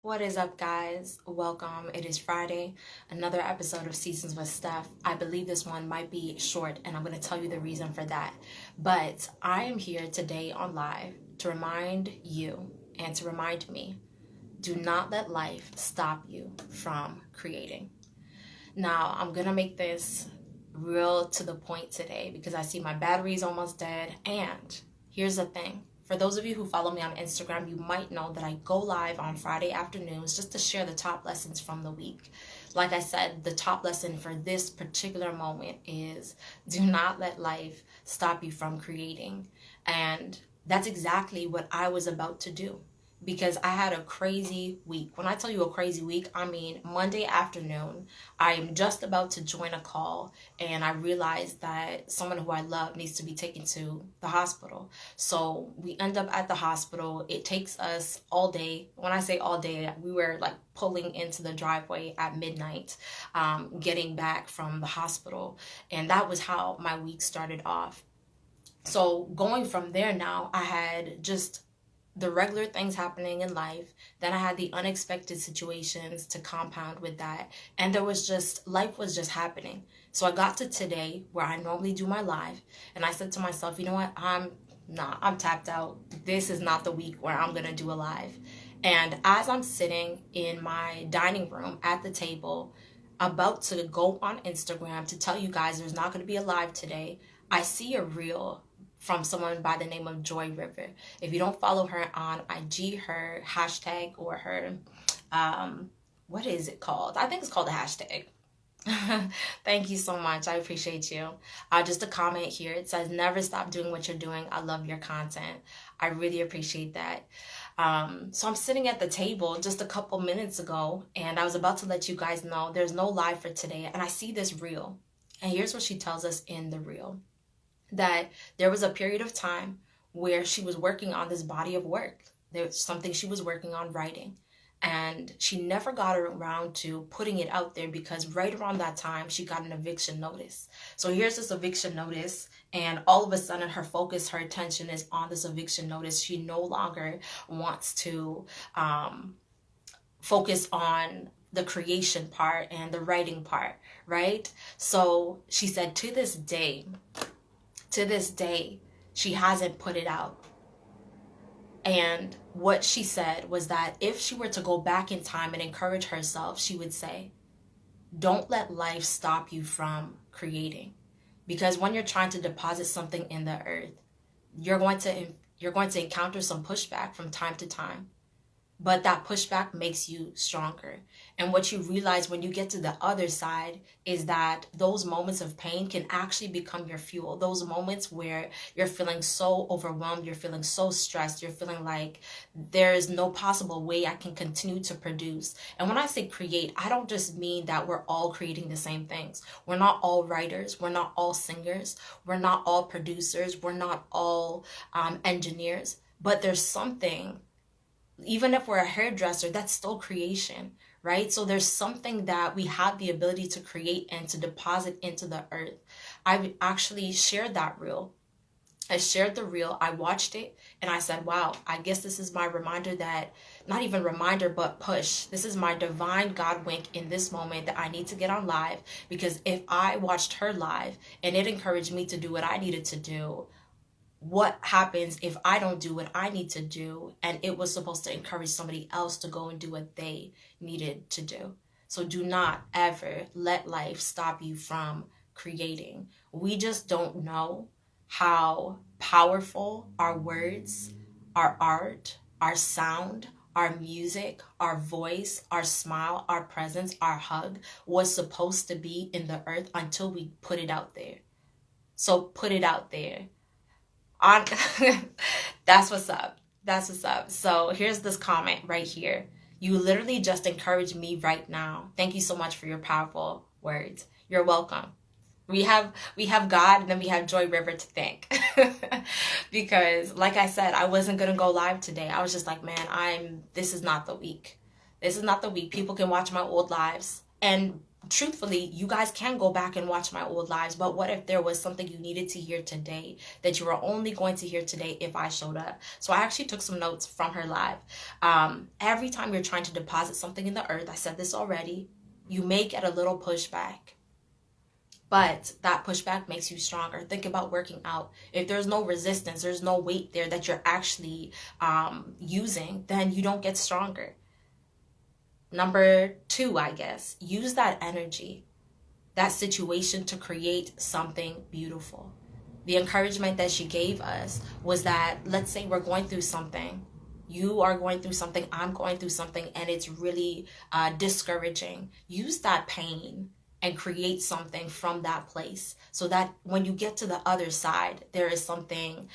What is up, guys? Welcome. It is Friday, another episode of Seasons with Stef. I believe this one might be short, and I'm going to tell you the reason for that. But I am here today on live to remind you and to remind me, do not let life stop you from creating. Now, I'm going to make this real to the point today because I see my battery is almost dead. And here's the thing. For those of you who follow me on Instagram, you might know that I go live on Friday afternoons just to share the top lessons from the week. Like I said, the top lesson for this particular moment is do not let life stop you from creating. And that's exactly what I was about to do because I had a crazy week. When I tell you a crazy week, I mean Monday afternoon, I'm just about to join a call and I realized that someone who I love needs to be taken to the hospital. So we end up at the hospital. It takes us all day. When I say all day, we were like pulling into the driveway at midnight, getting back from the hospital. And that was how my week started off. So going from there now, I had just the regular things happening in life. Then I had the unexpected situations to compound with that. And there was just, life was just happening. So I got to today where I normally do my live. And I said to myself, you know what? I'm tapped out. This is not the week where I'm going to do a live. And as I'm sitting in my dining room at the table, about to go on Instagram to tell you guys there's not going to be a live today, I see a reel from someone by the name of Joy River. If you don't follow her on IG, her hashtag or her, what is it called? I think it's called a hashtag. Thank you so much. I appreciate you. Just a comment here. It says, never stop doing what you're doing. I love your content. I really appreciate that. So I'm sitting at the table just a couple minutes ago, and I was about to let you guys know there's no live for today. And I see this reel. And here's what she tells us in the reel. That there was a period of time where she was working on this body of work. There was something she was working on writing. And she never got around to putting it out there because right around that time, she got an eviction notice. So here's this eviction notice, and all of a sudden her focus, her attention is on this eviction notice. She no longer wants to focus on the creation part and the writing part, right? So she said to this day, she hasn't put it out. And what she said was that if she were to go back in time and encourage herself, she would say, don't let life stop you from creating. Because when you're trying to deposit something in the earth, you're going to encounter some pushback from time to time. But that pushback makes you stronger. And what you realize when you get to the other side is that those moments of pain can actually become your fuel. Those moments where you're feeling so overwhelmed, you're feeling so stressed, you're feeling like there is no possible way I can continue to produce. And when I say create, I don't just mean that we're all creating the same things. We're not all writers. We're not all singers. We're not all producers. We're not all engineers. But there's something, even if we're a hairdresser, that's still creation, right? So there's something that we have the ability to create and to deposit into the earth. I actually shared that reel. I shared the reel, I watched it, and I said, wow, I guess this is my reminder that, not even reminder, but push. This is my divine God wink in this moment that I need to get on live, because if I watched her live and it encouraged me to do what I needed to do, what happens if I don't do what I need to do and it was supposed to encourage somebody else to go and do what they needed to do? So do not ever let life stop you from creating. We just don't know how powerful our words, our art, our sound, our music, our voice, our smile, our presence, our hug was supposed to be in the earth until we put it out there. So put it out there on that's what's up. That's what's up. So here's this comment right here. You literally just encouraged me right now. Thank you so much for your powerful words. You're welcome. We have God, and then we have Joy River to thank. Because like I said, I wasn't gonna go live today. I was just like, man, this is not the week. This is not the week. People can watch my old lives. And truthfully, you guys can go back and watch my old lives, but what if there was something you needed to hear today that you were only going to hear today if I showed up? So I actually took some notes from her live. Every time you're trying to deposit something in the earth, I said this already, you may get a little pushback. But that pushback makes you stronger. Think about working out. If there's no resistance, there's no weight there that you're actually using, then you don't get stronger. Number 2, I guess, use that energy, that situation to create something beautiful. The encouragement that she gave us was that, let's say we're going through something. You are going through something, I'm going through something, and it's really discouraging. Use that pain and create something from that place so that when you get to the other side, there is something,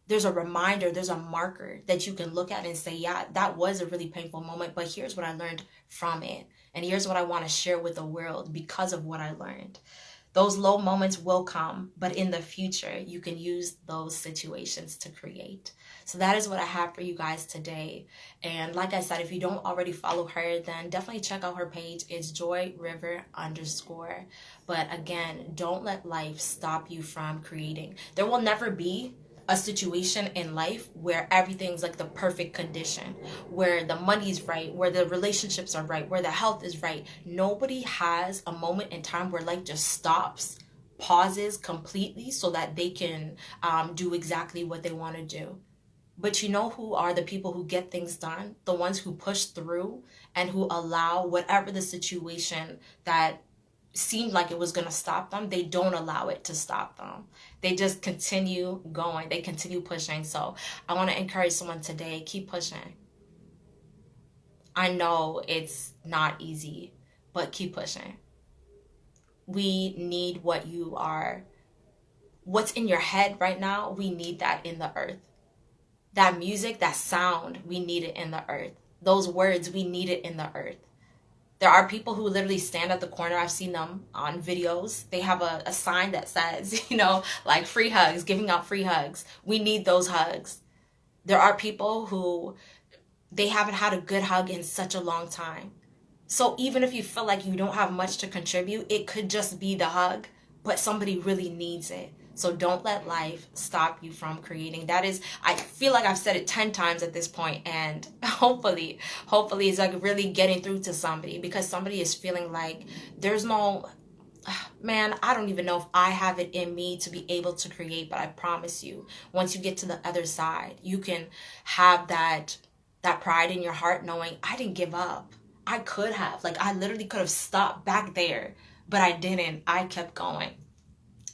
there's a reminder, there's a marker that you can look at and say, yeah, that was a really painful moment, but here's what I learned from it. And here's what I want to share with the world because of what I learned. Those low moments will come, but in the future, you can use those situations to create. So that is what I have for you guys today. And like I said, if you don't already follow her, then definitely check out her page. It's joyriver_. But again, don't let life stop you from creating. There will never be a situation in life where everything's like the perfect condition, where the money's right, where the relationships are right, where the health is right. Nobody has a moment in time where life just stops, pauses completely so that they can do exactly what they want to do. But you know who are the people who get things done? The ones who push through and who allow whatever the situation that seemed like it was going to stop them, they don't allow it to stop them. They just continue going. They continue pushing. So I want to encourage someone today, keep pushing. I know it's not easy, but keep pushing. We need what you are, what's in your head right now, we need that in the earth. That music, that sound, we need it in the earth. Those words, we need it in the earth. There are people who literally stand at the corner. I've seen them on videos. They have a sign that says, like free hugs, giving out free hugs. We need those hugs. There are people who they haven't had a good hug in such a long time. So even if you feel like you don't have much to contribute, it could just be the hug, but somebody really needs it. So don't let life stop you from creating. That is, I feel like I've said it 10 times at this point, and hopefully it's like really getting through to somebody, because somebody is feeling like there's no, man, I don't even know if I have it in me to be able to create, but I promise you, once you get to the other side, you can have that pride in your heart knowing I didn't give up. I could have, I literally could have stopped back there, but I didn't. I kept going.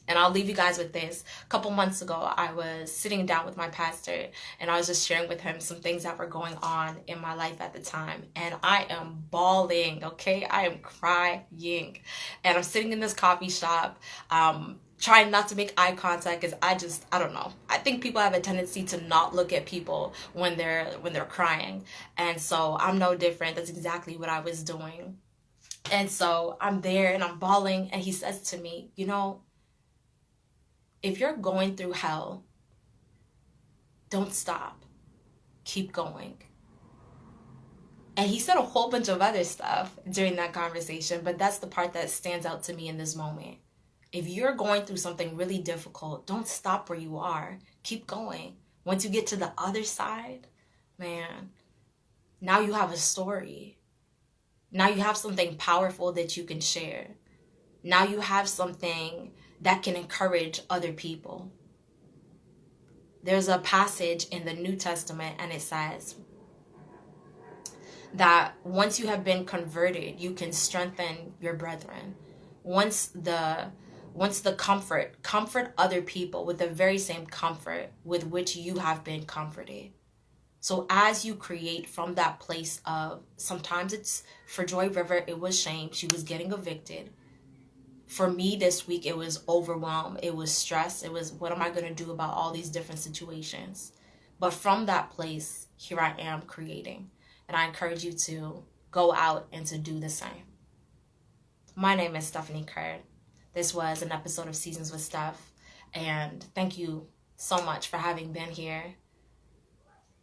And I'll leave you guys with this. A couple months ago, I was sitting down with my pastor, and I was just sharing with him some things that were going on in my life at the time. And I am bawling, okay? I am crying. And I'm sitting in this coffee shop, trying not to make eye contact, because I don't know. I think people have a tendency to not look at people when they're crying. And so I'm no different. That's exactly what I was doing. And so I'm there and I'm bawling, and he says to me, if you're going through hell, don't stop. Keep going. And he said a whole bunch of other stuff during that conversation, but that's the part that stands out to me in this moment. If you're going through something really difficult, don't stop where you are. Keep going. Once you get to the other side, man, now you have a story. Now you have something powerful that you can share. Now you have something that can encourage other people. There's a passage in the New Testament, and it says that once you have been converted, you can strengthen your brethren. Once the comfort other people with the very same comfort with which you have been comforted. So as you create from that place of, sometimes it's, for Joy River, it was shame. She was getting evicted. For me this week, it was overwhelm. It was stress. It was, what am I going to do about all these different situations? But from that place, here I am creating. And I encourage you to go out and to do the same. My name is Stephanie Kerr. This was an episode of Seasons with Stef. And thank you so much for having been here.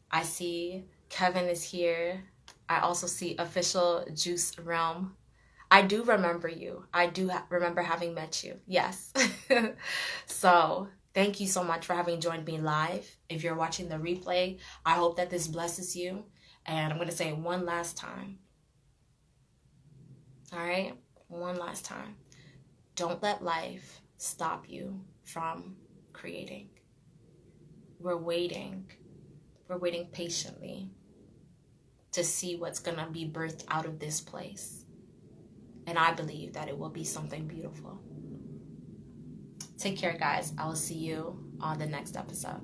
I see Kevin is here. I also see Official Juice Realm. I do remember you. I do remember having met you. Yes. So thank you so much for having joined me live. If you're watching the replay, I hope that this blesses you. And I'm going to say it one last time. All right? One last time. Don't let life stop you from creating. We're waiting patiently to see what's going to be birthed out of this place. And I believe that it will be something beautiful. Take care, guys. I will see you on the next episode.